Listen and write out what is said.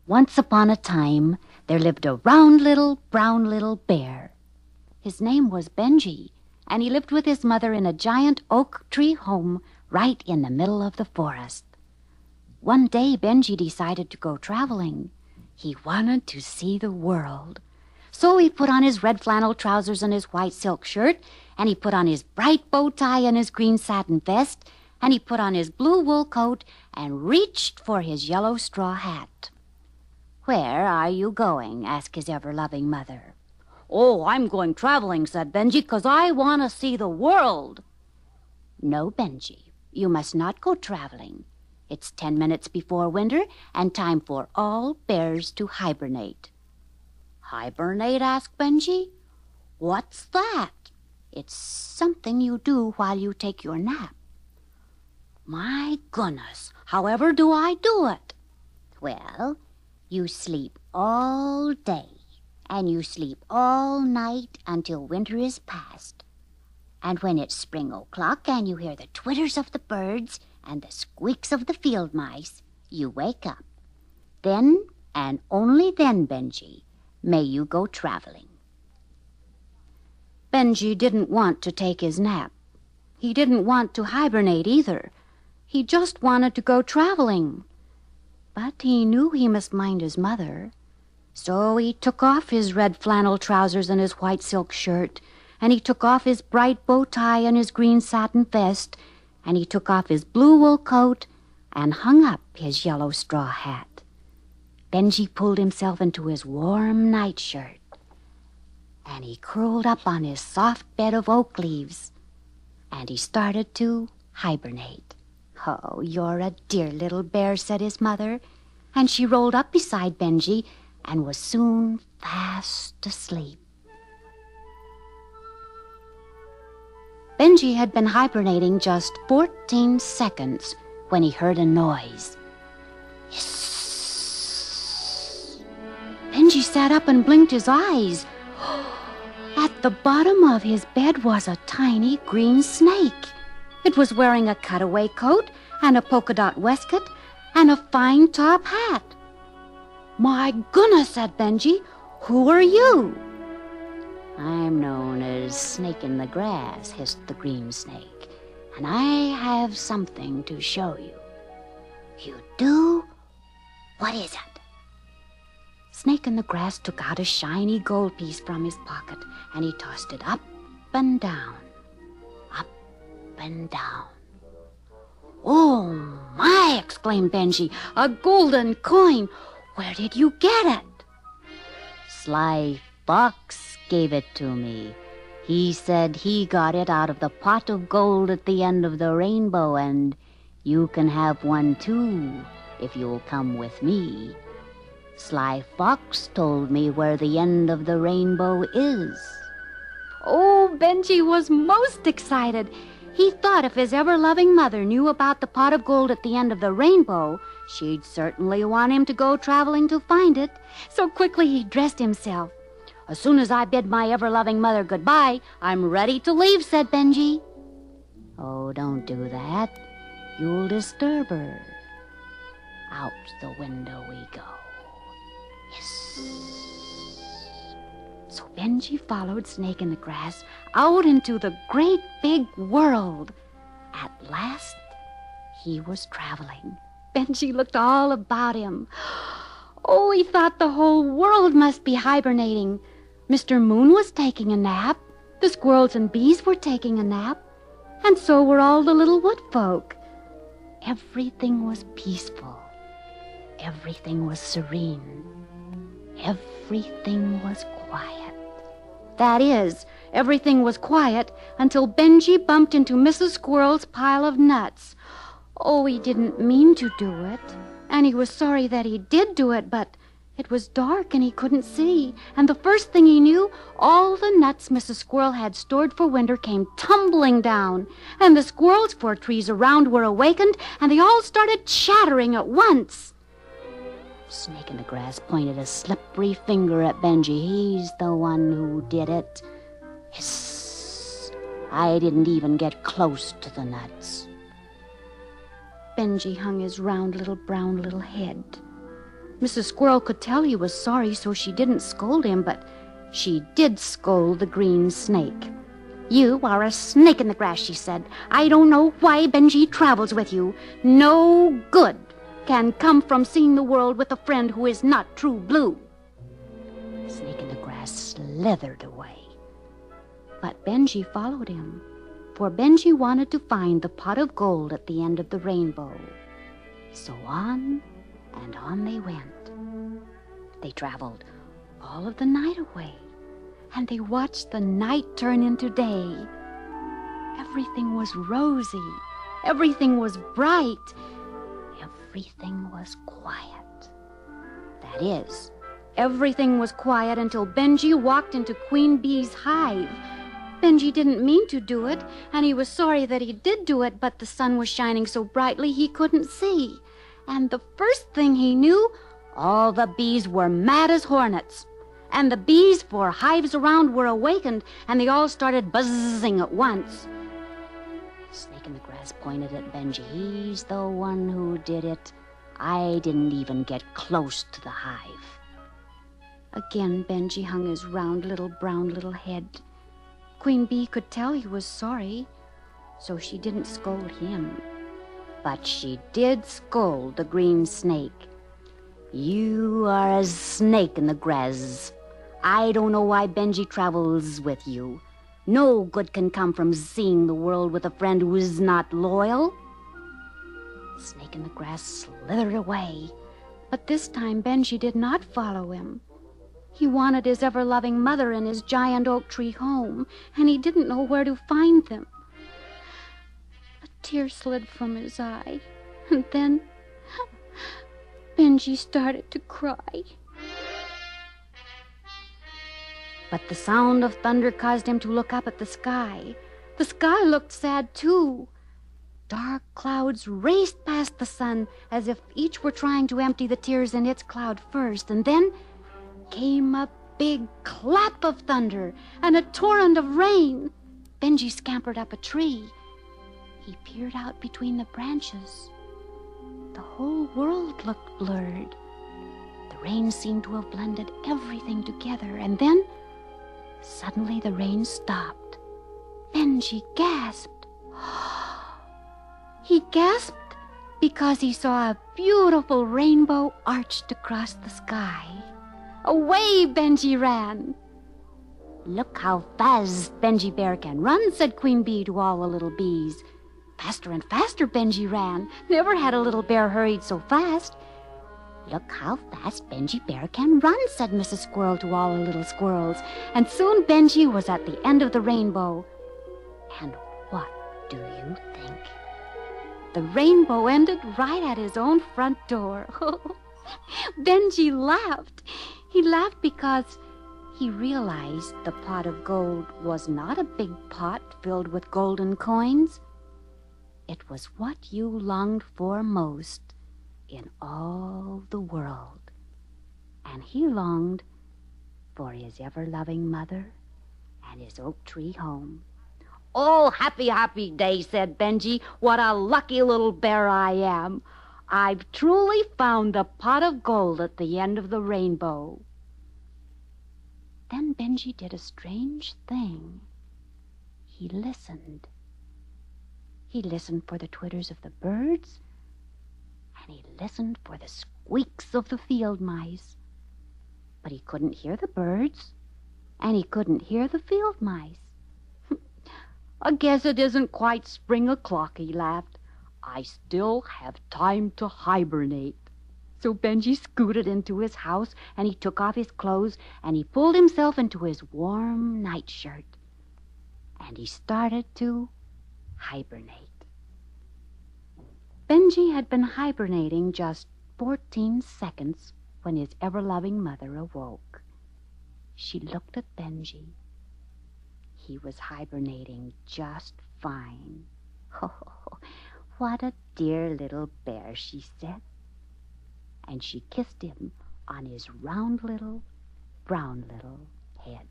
Once upon a time, there lived a round little, brown little bear. His name was Benji, and he lived with his mother in a giant oak tree home right in the middle of the forest. One day, Benji decided to go traveling. He wanted to see the world. So he put on his red flannel trousers and his white silk shirt, and he put on his bright bow tie and his green satin vest, and he put on his blue wool coat and reached for his yellow straw hat. "Where are you going?" asked his ever-loving mother. "Oh, I'm going traveling," said Benji, "'cause I want to see the world." "No, Benji, you must not go traveling. It's 10 minutes before winter and time for all bears to hibernate." "Hibernate?" asked Benji. "What's that?" "It's something you do while you take your nap." "My goodness, however do I do it?" "Well, you sleep all day, and you sleep all night until winter is past. And when it's spring o'clock and you hear the twitters of the birds and the squeaks of the field mice, you wake up. Then, and only then, Benji, may you go traveling." Benji didn't want to take his nap. He didn't want to hibernate either. He just wanted to go traveling. But he knew he must mind his mother. So he took off his red flannel trousers and his white silk shirt, and he took off his bright bow tie and his green satin vest, and he took off his blue wool coat and hung up his yellow straw hat. Benji pulled himself into his warm nightshirt, and he curled up on his soft bed of oak leaves, and he started to hibernate. "Oh, you're a dear little bear," said his mother, and she rolled up beside Benji and was soon fast asleep. Benji had been hibernating just 14 seconds when he heard a noise. Hiss! Benji sat up and blinked his eyes. At the bottom of his bed was a tiny green snake. It was wearing a cutaway coat and a polka-dot waistcoat and a fine top hat. "My goodness," said Benji, "who are you?" "I'm known as Snake in the Grass," hissed the green snake, "and I have something to show you." "You do? What is it?" Snake in the Grass took out a shiny gold piece from his pocket, and he tossed it up and down, up and down. "Oh, my!" exclaimed Benji. "A golden coin! Where did you get it?" "Sly Fox gave it to me. He said he got it out of the pot of gold at the end of the rainbow, and you can have one too if you'll come with me. Sly Fox told me where the end of the rainbow is." Oh, Benji was most excited. He thought if his ever-loving mother knew about the pot of gold at the end of the rainbow, she'd certainly want him to go traveling to find it. So quickly he dressed himself. "As soon as I bid my ever-loving mother goodbye, I'm ready to leave," said Benji. "Oh, don't do that. You'll disturb her. Out the window we go." Hiss. So Benji followed Snake in the Grass out into the great big world. At last, he was traveling. Benji looked all about him. Oh, he thought the whole world must be hibernating. Mr. Moon was taking a nap. The squirrels and bees were taking a nap. And so were all the little wood folk. Everything was peaceful. Everything was serene. Everything was quiet. That is, everything was quiet until Benji bumped into Mrs. Squirrel's pile of nuts. Oh, he didn't mean to do it, and he was sorry that he did do it, but it was dark and he couldn't see, and the first thing he knew, all the nuts Mrs. Squirrel had stored for winter came tumbling down, and the squirrels 4 trees around were awakened, and they all started chattering at once. Snake in the Grass pointed a slippery finger at Benji. "He's the one who did it." Hiss! I didn't even get close to the nuts. Benji hung his round little brown little head. Mrs. Squirrel could tell he was sorry, so she didn't scold him, but she did scold the green snake. "You are a snake in the grass," she said. "I don't know why Benji travels with you. No good can come from seeing the world with a friend who is not true blue." The snake in the grass slithered away. But Benji followed him, for Benji wanted to find the pot of gold at the end of the rainbow. So on and on they went. They traveled all of the night away, and they watched the night turn into day. Everything was rosy. Everything was bright. Everything was quiet. That is, everything was quiet until Benji walked into Queen Bee's hive. Benji didn't mean to do it, and he was sorry that he did do it, but the sun was shining so brightly he couldn't see. And the first thing he knew, all the bees were mad as hornets. And the bees 4 hives around were awakened, and they all started buzzing at once. The snake in the grass pointed at Benji. "He's the one who did it. I didn't even get close to the hive." Again, Benji hung his round little brown little head. Queen Bee could tell he was sorry, so she didn't scold him. But she did scold the green snake. "You are a snake in the grass. I don't know why Benji travels with you. No good can come from seeing the world with a friend who is not loyal." The snake in the grass slithered away, but this time Benji did not follow him. He wanted his ever-loving mother and his giant oak tree home, and he didn't know where to find them. A tear slid from his eye, and then Benji started to cry. But the sound of thunder caused him to look up at the sky. The sky looked sad, too. Dark clouds raced past the sun as if each were trying to empty the tears in its cloud first, and then came a big clap of thunder and a torrent of rain. Benji scampered up a tree. He peered out between the branches. The whole world looked blurred. The rain seemed to have blended everything together, and then suddenly the rain stopped. Benji gasped. He gasped because he saw a beautiful rainbow arched across the sky. Away Benji ran. "Look how fast Benji Bear can run," said Queen Bee to all the little bees. Faster and faster Benji ran. Never had a little bear hurried so fast. "Look how fast Benji Bear can run," said Mrs. Squirrel to all the little squirrels. And soon Benji was at the end of the rainbow. And what do you think? The rainbow ended right at his own front door. Benji laughed. He laughed because he realized the pot of gold was not a big pot filled with golden coins. It was what you longed for most in all the world. And he longed for his ever-loving mother and his oak tree home. "Oh, happy, happy day," said Benji. "What a lucky little bear I am. I've truly found the pot of gold at the end of the rainbow." Then Benji did a strange thing. He listened. He listened for the twitters of the birds, and he listened for the squeaks of the field mice. But he couldn't hear the birds, and he couldn't hear the field mice. "I guess it isn't quite spring o'clock," he laughed. "I still have time to hibernate." So Benji scooted into his house, and he took off his clothes, and he pulled himself into his warm nightshirt. And he started to hibernate. Benji had been hibernating just 14 seconds when his ever-loving mother awoke. She looked at Benji. He was hibernating just fine. "Oh, what a dear little bear," she said. And she kissed him on his round little, brown little head.